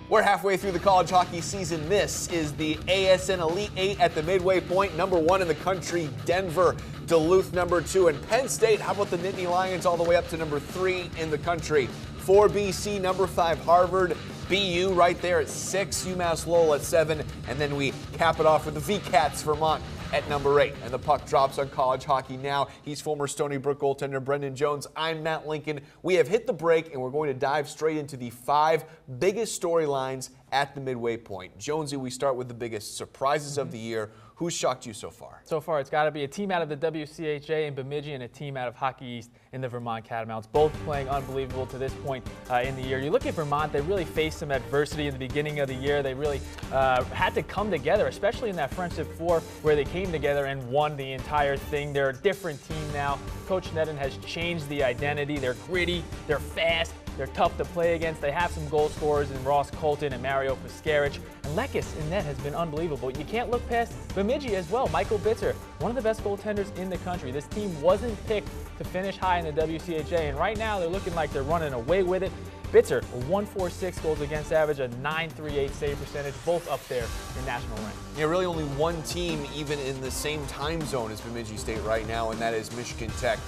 We're halfway through the college hockey season. This is the ASN Elite Eight at the midway point. Number 1 in the country, Denver. Duluth, number 2. And Penn State, how about the Nittany Lions all the way up to number 3 in the country? 4 BC, number 5 Harvard. BU right there at 6, UMass Lowell at 7. And then we cap it off with the VCats Vermont at number 8. And the puck drops on college hockey now. He's former Stony Brook goaltender Brendan Jones. I'm Matt Lincoln. We have hit the break, and we're going to dive straight into the 5 biggest storylines at the midway point. Jonesy, we start with the biggest surprises of the year. Who's shocked you so far? So far, it's got to be a team out of the WCHA in Bemidji and a team out of Hockey East in the Vermont Catamounts, both playing unbelievable to this point in the year. You look at Vermont, they really faced some adversity in the beginning of the year. They really had to come together, especially in that Friendship 4 where they came together and won the entire thing. They're a different team now. Coach Nedden has changed the identity. They're gritty, they're fast, they're tough to play against. They have some goal scorers in Ross Colton and Mario Pascarich. And Lekis in net has been unbelievable. You can't look past Bemidji as well. Michael Bitzer, one of the best goaltenders in the country. This team wasn't picked to finish high in the WCHA, and right now they're looking like they're running away with it. Bitzer, a 1.46 goals against average, a 9.38 save percentage, both up there in national rank. Yeah, really only one team even in the same time zone as Bemidji State right now, and that is Michigan Tech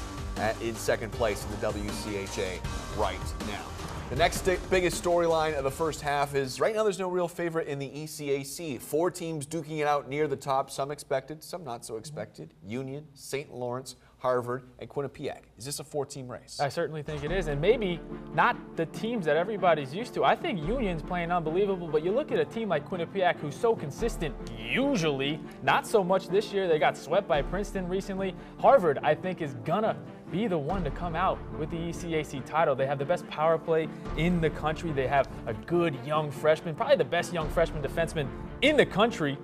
in second place in the WCHA right now. The next biggest storyline of the first half is right now there's no real favorite in the ECAC. 4 teams duking it out near the top, some expected, some not so expected. Union, St. Lawrence, Harvard, and Quinnipiac. Is this a 4-team race? I certainly think it is, and maybe not the teams that everybody's used to. I think Union's playing unbelievable, but you look at a team like Quinnipiac who's so consistent, usually, not so much this year. They got swept by Princeton recently. Harvard, I think, is gonna be the one to come out with the ECAC title. They have the best power play in the country. They have a good young freshman, probably the best young freshman defenseman in the country.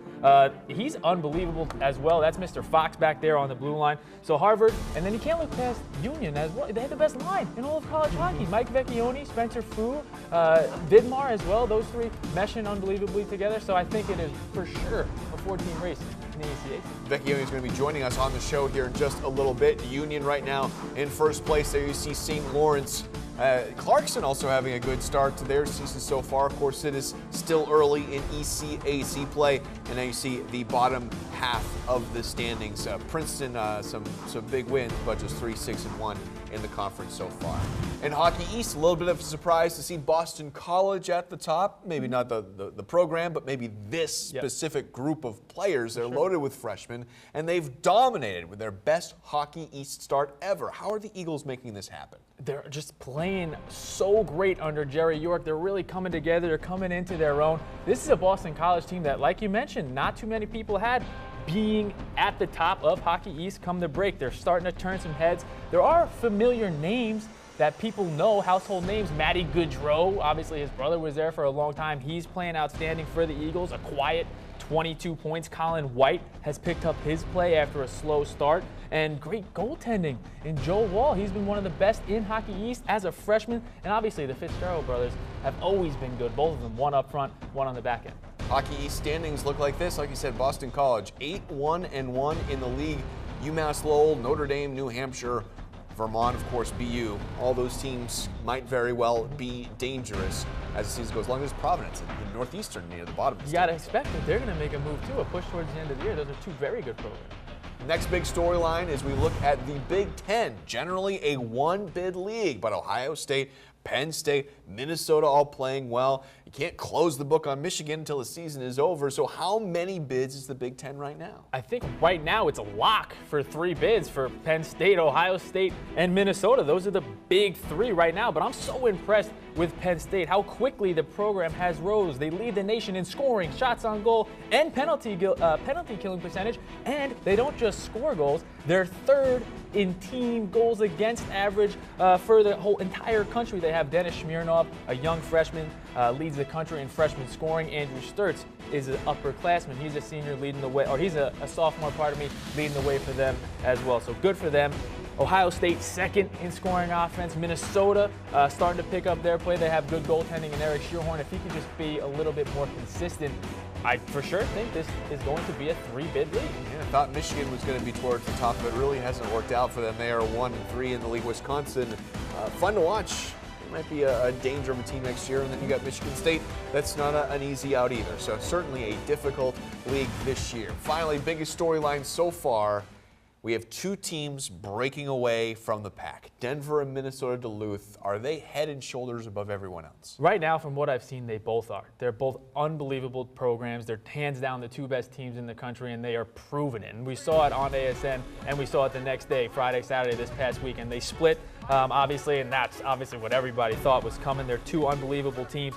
He's unbelievable as well. That's Mr. Fox back there on the blue line. So Harvard, and then you can't look past Union as well. They have the best line in all of college hockey. Mike Vecchione, Spencer Fu, Vidmar as well. Those 3 meshing unbelievably together. So I think it is for sure a 4-team race in the ECAC. Vecchione is going to be joining us on the show here in just a little bit. Union right now in first place. There you see St. Lawrence. Clarkson also having a good start to their season so far. Of course, it is still early in ECAC play, and now you see the bottom half of the standings. Princeton, some big wins, but just 3-6-1 in the conference so far. In Hockey East, a little bit of a surprise to see Boston College at the top. Maybe not the program, but maybe this specific group of players. They're loaded with freshmen, and they've dominated with their best Hockey East start ever. How are the Eagles making this happen? They're just playing so great under Jerry York. They're really coming together. They're coming into their own. This is a Boston College team that, like you mentioned, not too many people had being at the top of Hockey East come the break. They're starting to turn some heads. There are familiar names that people know, household names. Matty Goudreau, obviously his brother was there for a long time. He's playing outstanding for the Eagles, a quiet 22 points. Colin White has picked up his play after a slow start. And great goaltending in Joe Wall. He's been one of the best in Hockey East as a freshman. And obviously the Fitzgerald brothers have always been good. Both of them, one up front, one on the back end. Hockey East standings look like this. Like you said, Boston College 8-1-1 in the league. UMass Lowell, Notre Dame, New Hampshire, Vermont, of course, BU. All those teams might very well be dangerous as the season goes along. There's Providence in Northeastern near the bottom. You got to expect that they're going to make a move too, a push towards the end of the year. Those are 2 very good programs. Next big storyline is we look at the Big Ten, generally a 1-bid league, but Ohio State, Penn State, Minnesota all playing well. You can't close the book on Michigan until the season is over. So how many bids is the Big Ten right now? I think right now it's a lock for 3 bids for Penn State, Ohio State, and Minnesota. Those are the big 3 right now, but I'm so impressed with Penn State, how quickly the program has rose. They lead the nation in scoring, shots on goal, and penalty killing percentage, and they don't just score goals, they're 3rd in team goals against average for the whole entire country. They have Dennis Smirnov, a young freshman, leads the country in freshman scoring. Andrew Sturtz is an upperclassman. He's a senior leading the way, or he's a sophomore, leading the way for them as well. So good for them. Ohio State 2nd in scoring offense. Minnesota starting to pick up their play. They have good goaltending in Eric Shearhorn. If he can just be a little bit more consistent, I for sure think this is going to be a 3-bid league. Yeah, I thought Michigan was going to be towards the top, but it really hasn't worked out for them. They are 1-3 in the league. Wisconsin, fun to watch It might be a danger of a team next year. And then you got Michigan State. That's not an easy out either. So certainly a difficult league this year. Finally, biggest storyline so far. We have two teams breaking away from the pack. Denver and Minnesota Duluth. Are they head and shoulders above everyone else? Right now, from what I've seen, they both are. They're both unbelievable programs. They're hands down the two best teams in the country, and they are proving it. And we saw it on ASN, and we saw it the next day, Friday, Saturday, this past week. And they split, obviously, and that's obviously what everybody thought was coming. They're two unbelievable teams.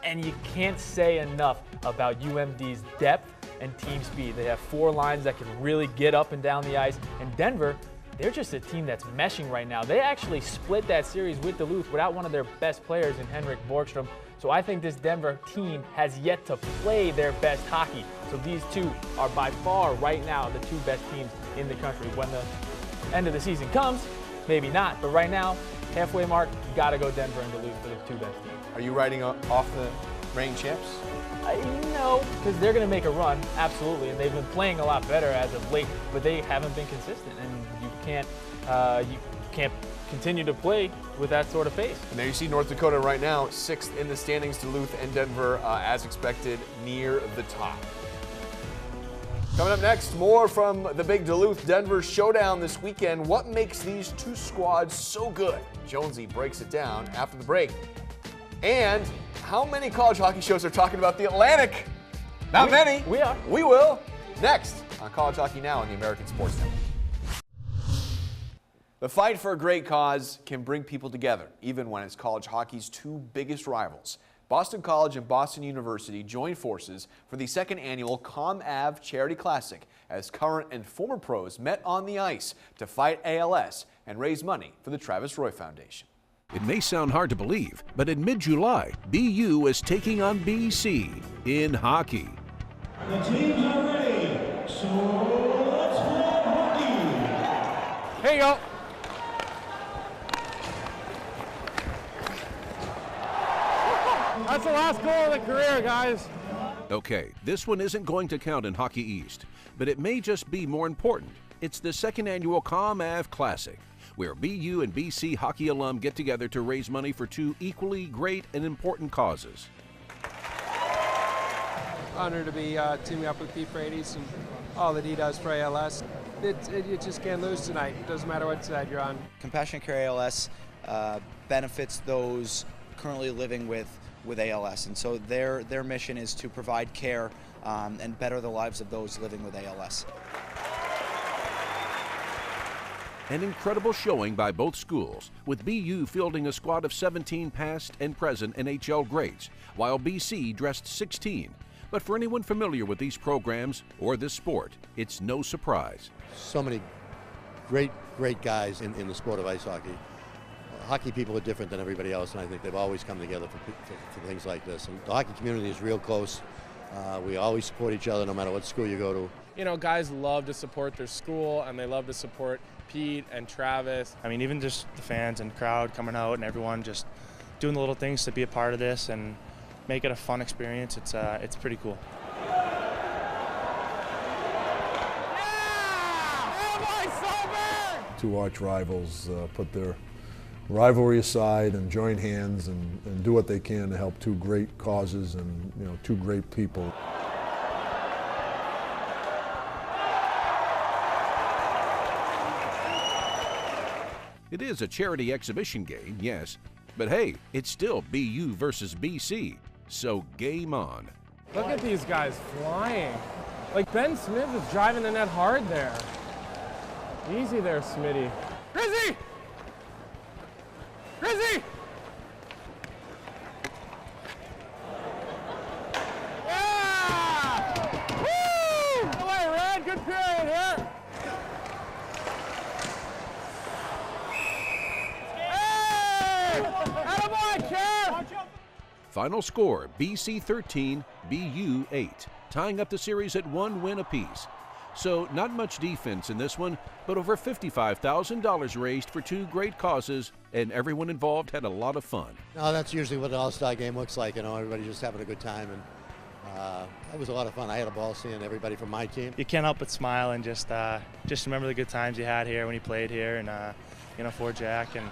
And you can't say enough about UMD's depth and team speed. They have four lines that can really get up and down the ice. And Denver, they're just a team that's meshing right now. They actually split that series with Duluth without one of their best players in Henrik Borgstrom. So I think this Denver team has yet to play their best hockey. So these two are by far right now the two best teams in the country. When the end of the season comes, maybe not, but right now, halfway mark, you gotta go Denver and Duluth for the two best teams. Are you riding off the reigning champs? No, because they're going to make a run, absolutely, and they've been playing a lot better as of late, but they haven't been consistent, and you can't continue to play with that sort of pace. And there you see North Dakota right now, 6th in the standings. Duluth and Denver, as expected, near the top. Coming up next, more from the big Duluth-Denver showdown this weekend. What makes these two squads so good? Jonesy breaks it down after the break. And how many college hockey shows are talking about the Atlantic? Not many. We are. We will. Next on College Hockey Now on the American Sports Network. The fight for a great cause can bring people together, even when it's college hockey's two biggest rivals. Boston College and Boston University joined forces for the second annual ComAv Charity Classic as current and former pros met on the ice to fight ALS and raise money for the Travis Roy Foundation. It may sound hard to believe, but in mid-July, BU is taking on BC in hockey. The teams are ready, so let's play hockey. Here you go. That's the last goal of the career, guys. Okay, this one isn't going to count in Hockey East, but it may just be more important. It's the second annual ComAv Classic, where BU and BC hockey alum get together to raise money for two equally great and important causes. Honored to be teaming up with Pete Frates and all that he does for ALS. You just can't lose tonight. It doesn't matter what side you're on. Compassion Care ALS benefits those currently living with ALS, and so their mission is to provide care and better the lives of those living with ALS. An incredible showing by both schools, with BU fielding a squad of 17 past and present NHL greats, while BC dressed 16. But for anyone familiar with these programs or this sport, it's no surprise. So many great guys in the sport of ice hockey. Hockey people are different than everybody else, and I think they've always come together for things like this. And the hockey community is real close. We always support each other no matter what school you go to. You know, guys love to support their school, and they love to support Pete and Travis. I mean, even just the fans and crowd coming out and everyone just doing the little things to be a part of this and make it a fun experience. It's pretty cool. Two arch rivals put their rivalry aside and join hands and do what they can to help two great causes and two great people. It is a charity exhibition game, yes, but hey, it's still BU versus BC, so game on. Look at these guys flying. Like Ben Smith is driving the net hard there. Easy there, Smitty. Grizzy! Grizzy! Yeah! Woo! Good way, Red. Good period here. Hey! Attaboy, Kev! Final score, BC 13, BU 8, tying up the series at 1 win apiece. So not much defense in this one, but over $55,000 raised for two great causes, and everyone involved had a lot of fun. No, that's usually what an all-star game looks like. Everybody just having a good time, and that was a lot of fun. I had a ball seeing everybody from my team. You can't help but smile and just remember the good times you had here when you played here, and for Jack, and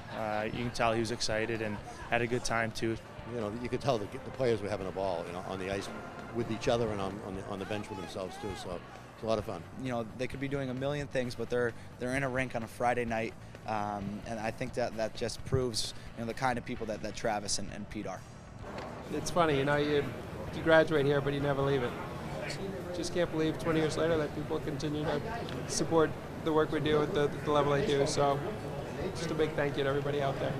you can tell he was excited and had a good time too. You know, you could tell the players were having a ball, on the ice with each other and on the bench with themselves too. So it's a lot of fun. You know, they could be doing a million things, but they're in a rink on a Friday night, and I think that just proves the kind of people that Travis and Pete are. It's funny, you graduate here, but you never leave it. Just can't believe 20 years later that people continue to support the work we do at the level they do. So just a big thank you to everybody out there.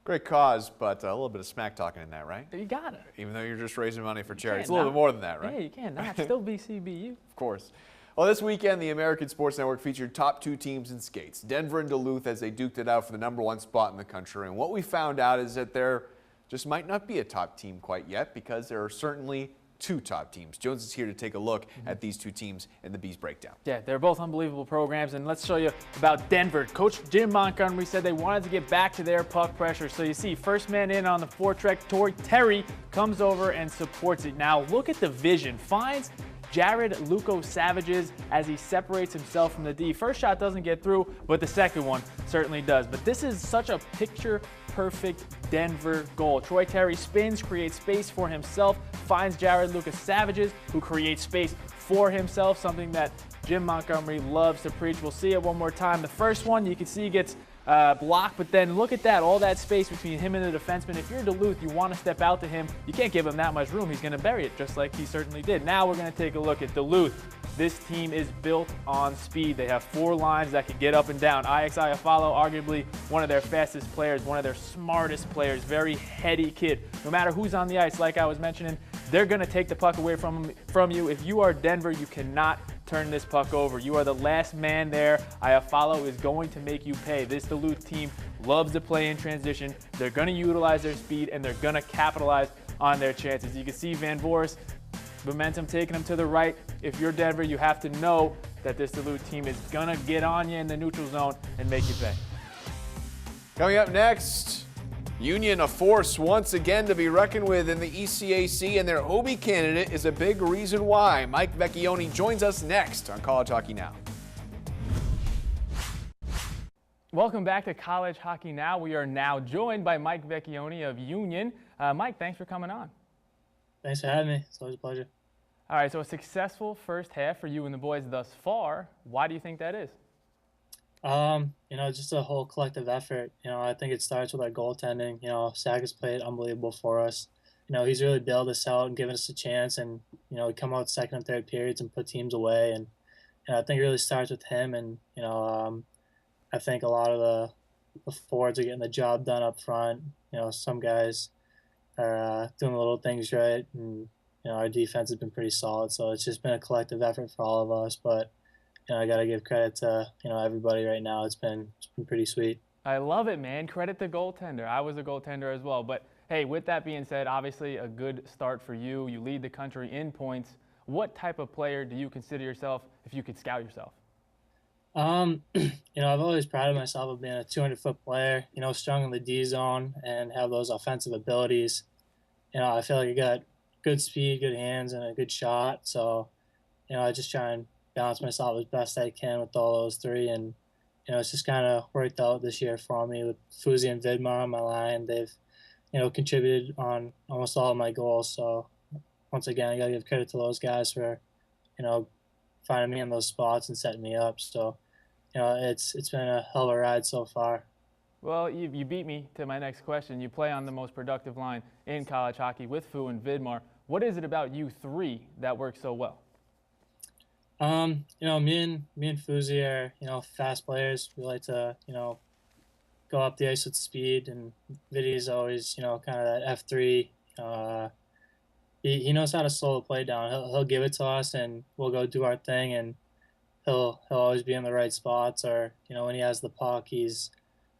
Great cause, but a little bit of smack talking in that, right? You got it. Even though you're just raising money for charity. It's a Can't little bit more than that, right? Yeah, you can not. Still BCBU. Of course. Well, this weekend, the American Sports Network featured top 2 teams in skates, Denver and Duluth, as they duked it out for the #1 spot in the country. And what we found out is that there just might not be a top team quite yet, because there are certainly 2 top teams. Jones is here to take a look at these 2 teams in the Bees Breakdown. Yeah, they're both unbelievable programs, and let's show you about Denver. Coach Jim Montgomery said they wanted to get back to their puck pressure. So you see, first man in on the forecheck, Terry comes over and supports it. Now look at the vision. Finds Jared Luco Savages as he separates himself from the D. First shot doesn't get through, but the second one certainly does. But this is such a picture-perfect Denver goal. Troy Terry spins, creates space for himself, finds Jared Lucas Savages, who creates space for himself, something that Jim Montgomery loves to preach. We'll see it one more time. The first one, you can see gets blocked, but then look at that, all that space between him and the defenseman. If you're Duluth, you want to step out to him. You can't give him that much room. He's going to bury it, just like he certainly did. Now we're going to take a look at Duluth. This team is built on speed. They have 4 lines that can get up and down. Ix Iafallo, arguably one of their fastest players, one of their smartest players, very heady kid. No matter who's on the ice, like I was mentioning, they're going to take the puck away from you. If you are Denver, you cannot turn this puck over. You are the last man there. Iafallo is going to make you pay. This Duluth team loves to play in transition. They're going to utilize their speed, and they're going to capitalize on their chances. You can see Van Voorst, momentum taking him to the right. If you're Denver, you have to know that this Duluth team is going to get on you in the neutral zone and make you pay. Coming up next, Union, a force once again to be reckoned with in the ECAC, and their Hobie candidate is a big reason why. Mike Vecchione joins us next on College Hockey Now. Welcome back to College Hockey Now. We are now joined by Mike Vecchione of Union. Mike, thanks for coming on. Thanks for having me. It's always a pleasure. All right, so a successful first half for you and the boys thus far. Why do you think that is? Just a whole collective effort. I think it starts with our goaltending. Sack has played unbelievable for us. He's really bailed us out and given us a chance, and, we come out second and third periods and put teams away. And I think it really starts with him. And, I think a lot of the forwards are getting the job done up front. Some guys are doing the little things right, and, our defense has been pretty solid. So it's just been a collective effort for all of us. But, I got to give credit to, everybody right now. It's been pretty sweet. I love it, man. Credit the goaltender. I was a goaltender as well. But, hey, with that being said, obviously a good start for you. You lead the country in points. What type of player do you consider yourself if you could scout yourself? I've always prided myself of being a 200-foot player, strong in the D zone and have those offensive abilities. I feel like I got good speed, good hands, and a good shot. So, I just try and balance myself as best I can with all those 3. And, it's just kind of worked out this year for me with Fuzi and Vidmar on my line. They've, contributed on almost all of my goals. So, once again, I got to give credit to those guys for, finding me in those spots and setting me up. So, it's been a hell of a ride so far. Well, you beat me to my next question. You play on the most productive line in college hockey with Fu and Vidmar. What is it about you 3 that works so well? Me and Fuzi are, fast players. We like to, go up the ice with speed, and Viddy's always, kind of that F3. He knows how to slow the play down. He'll give it to us, and we'll go do our thing, and he'll always be in the right spots. Or, when he has the puck, he's,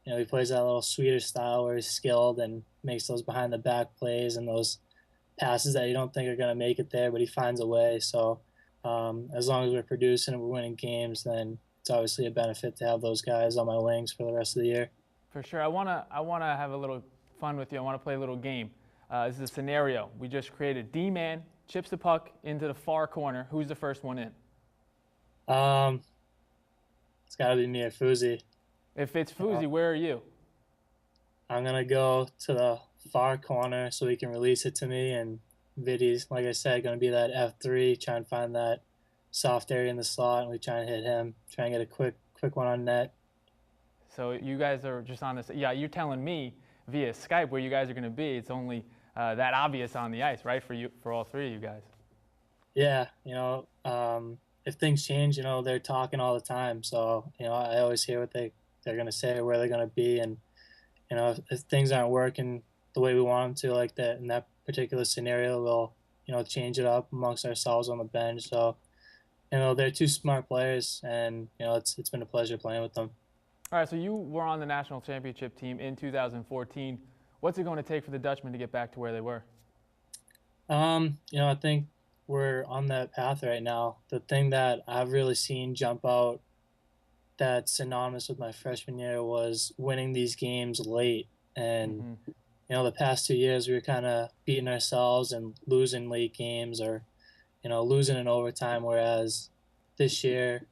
he plays that little Swedish style where he's skilled and makes those behind the back plays and those passes that you don't think are going to make it there, but he finds a way. So as long as we're producing and we're winning games, then it's obviously a benefit to have those guys on my wings for the rest of the year. For sure. I wanna have a little fun with you. I want to play a little game. This is a scenario. We just created. D-man chips the puck into the far corner. Who's the first one in? it's got to be me or Fuzi. If it's Fuzi, where are you? I'm going to go to the far corner so he can release it to me. And Vidi's, like I said, going to be that F3, try and find that soft area in the slot, and we try and hit him, try and get a quick one on net. So you guys are just on this. Yeah, you're telling me via Skype where you guys are going to be. It's only that obvious on the ice, right, for all three of you guys? Yeah, if things change, they're talking all the time. So, I always hear what they're going to say, where they're going to be. And, if things aren't working the way we want them to, like that in that particular scenario, we'll, change it up amongst ourselves on the bench. So, they're two smart players, and, it's been a pleasure playing with them. All right, so you were on the national championship team in 2014. What's it going to take for the Dutchmen to get back to where they were? I think we're on that path right now. The thing that I've really seen jump out that's synonymous with my freshman year was winning these games late. And, the past 2 years we were kind of beating ourselves and losing late games or, losing in overtime, whereas this year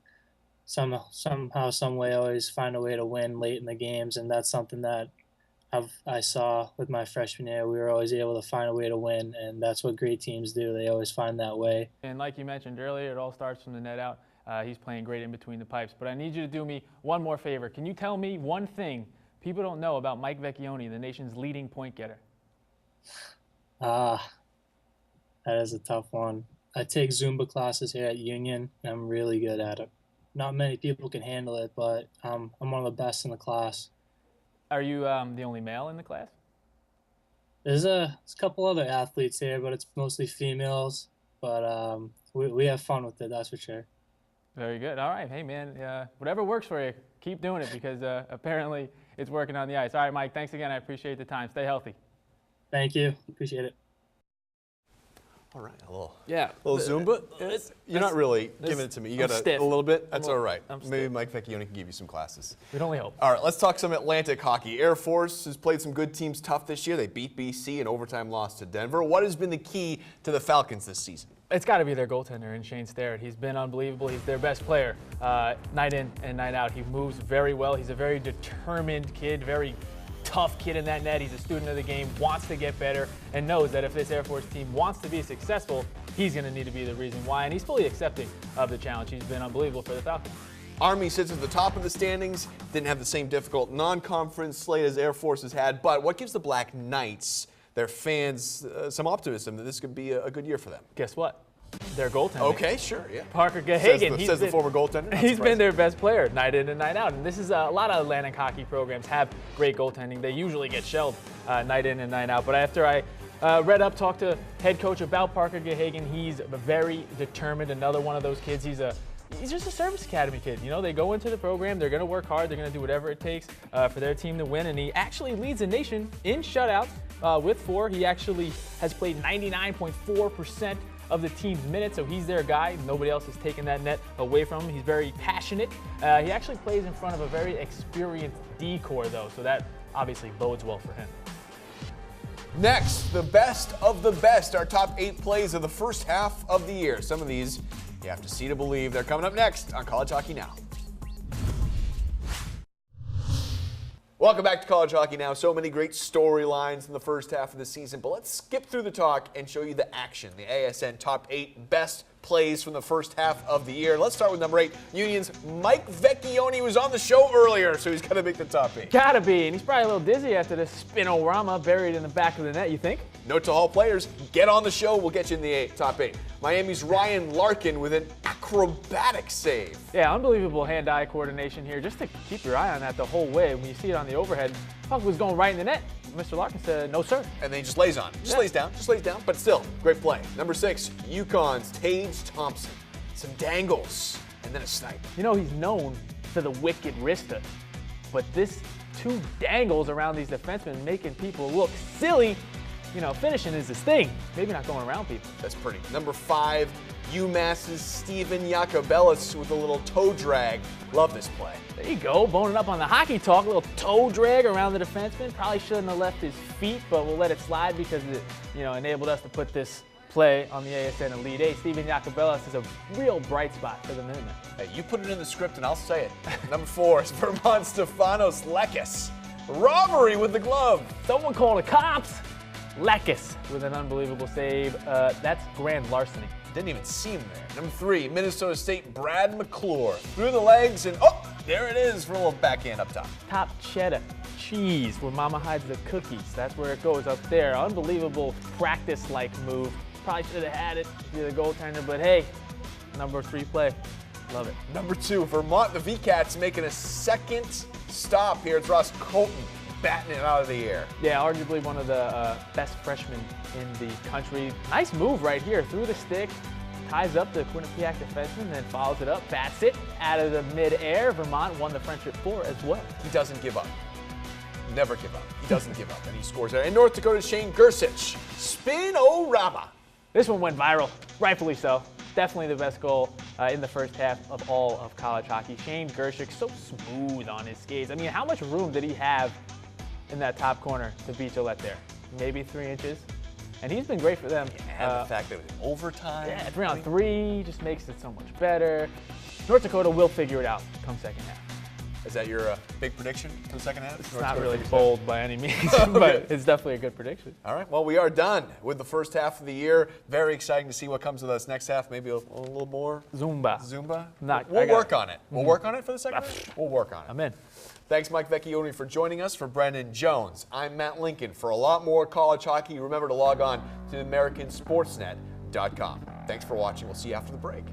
somehow, some way, I always find a way to win late in the games, and that's something that I saw with my freshman year. We were always able to find a way to win, and that's what great teams do. They always find that way. And like you mentioned earlier, it all starts from the net out. He's playing great in between the pipes. But I need you to do me one more favor. Can you tell me one thing people don't know about Mike Vecchione, the nation's leading point getter? That is a tough one. I take Zumba classes here at Union, and I'm really good at it. Not many people can handle it, but I'm one of the best in the class. Are you the only male in the class? There's a couple other athletes here, but it's mostly females. But we have fun with it, that's for sure. Very good. All right. Hey, man, whatever works for you, keep doing it because apparently it's working on the ice. All right, Mike, thanks again. I appreciate the time. Stay healthy. Thank you. Appreciate it. All right, a little Zumba. You're not really giving it to me. You got a little bit? That's all right. I'm Maybe Mike Vecchione can give you some classes. We'd only hope. All right, let's talk some Atlantic hockey. Air Force has played some good teams tough this year. They beat BC and overtime loss to Denver. What has been the key to the Falcons this season? It's got to be their goaltender in Shane Starrett. He's been unbelievable. He's their best player night in and night out. He moves very well. He's a very determined kid, very tough kid in that net. He's a student of the game, wants to get better, and knows that if this Air Force team wants to be successful, he's going to need to be the reason why, and he's fully accepting of the challenge. He's been unbelievable for the Falcons. Army sits at the top of the standings, didn't have the same difficult non-conference slate as Air Force has had, but what gives the Black Knights, their fans, some optimism that this could be a good year for them? Guess what? Their goaltender. Okay, sure, yeah. Parker Gahagan. Says the former goaltender. He's been their best player night in and night out. And this is a lot of Atlantic hockey programs have great goaltending. They usually get shelled night in and night out. But after I read up, talked to head coach about Parker Gahagan, he's very determined. Another one of those kids. He's just a service academy kid. They go into the program, they're going to work hard, they're going to do whatever it takes for their team to win. And he actually leads the nation in shutouts with 4. He actually has played 99.4% of the team's minutes, so he's their guy. Nobody else has taken that net away from him. He's very passionate. He actually plays in front of a very experienced D-corps, though, so that obviously bodes well for him. Next, the best of the best, our top 8 plays of the first half of the year. Some of these you have to see to believe. They're coming up next on College Hockey Now. Welcome back to College Hockey Now. So many great storylines in the first half of the season, but let's skip through the talk and show you the action. The ASN top 8 best plays from the first half of the year. Let's start with number 8, Union's Mike Vecchione was on the show earlier, so he's got to make the top 8. Gotta be, and he's probably a little dizzy after the spinorama buried in the back of the net, you think? Note to all players, get on the show. We'll get you in the top 8. Miami's Ryan Larkin with an acrobatic save. Yeah, unbelievable hand-eye coordination here. Just to keep your eye on that the whole way. When you see it on the overhead, puck was going right in the net. Mr. Larkin said, no, sir. And then he just lays on. Just lays down, but still, great play. Number 6, UConn's Tage Thompson. Some dangles, and then a snipe. He's known for the wicked wrister, but this 2 dangles around these defensemen making people look silly. Finishing is his thing. Maybe not going around people. That's pretty. Number 5, UMass's Steven Yakobelis with a little toe drag. Love this play. There you go, boning up on the hockey talk. A little toe drag around the defenseman. Probably shouldn't have left his feet, but we'll let it slide because it, enabled us to put this play on the ASN Elite Eight. Steven Jacobellis is a real bright spot for the Minutemen. Hey, you put it in the script and I'll say it. Number 4 is Vermont Stefanos Lekis. Robbery with the glove. Someone called the cops. Lekis with an unbelievable save. That's grand larceny. Didn't even see him there. Number 3, Minnesota State Brad McClure. Through the legs and, oh, there it is for a little backhand up top. Top cheddar cheese where mama hides the cookies. That's where it goes up there. Unbelievable practice-like move. Probably should have had it to be the goaltender, but hey, number 3 play. Love it. Number 2, Vermont, the V-Cats making a second stop here. It's Ross Colton batting it out of the air. Yeah, arguably one of the best freshmen in the country. Nice move right here through the stick. Ties up the Quinnipiac defenseman, then follows it up, bats it out of the mid-air. Vermont won the Friendship 4 as well. He doesn't give up. Never give up. He doesn't give up, and he scores there. And North Dakota's Shane Gersich. Spin-O-Rama. This one went viral, rightfully so. Definitely the best goal in the first half of all of college hockey. Shane Gersich, so smooth on his skates. I mean, how much room did he have in that top corner to beat Gillette there? Maybe 3 inches. And he's been great for them. Yeah, the fact that it was overtime. Yeah, 3-on-3 just makes it so much better. North Dakota will figure it out come second half. Is that your big prediction for the second half? It's not really bold by any means, but it's definitely a good prediction. All right, well, we are done with the first half of the year. Very exciting to see what comes with us next half. Maybe a little more Zumba. We'll work on it. We'll work on it for the second half? We'll work on it. I'm in. Thanks, Mike Vecchione, for joining us. For Brendan Jones, I'm Matt Lincoln. For a lot more college hockey, remember to log on to AmericanSportsNet.com. Thanks for watching. We'll see you after the break.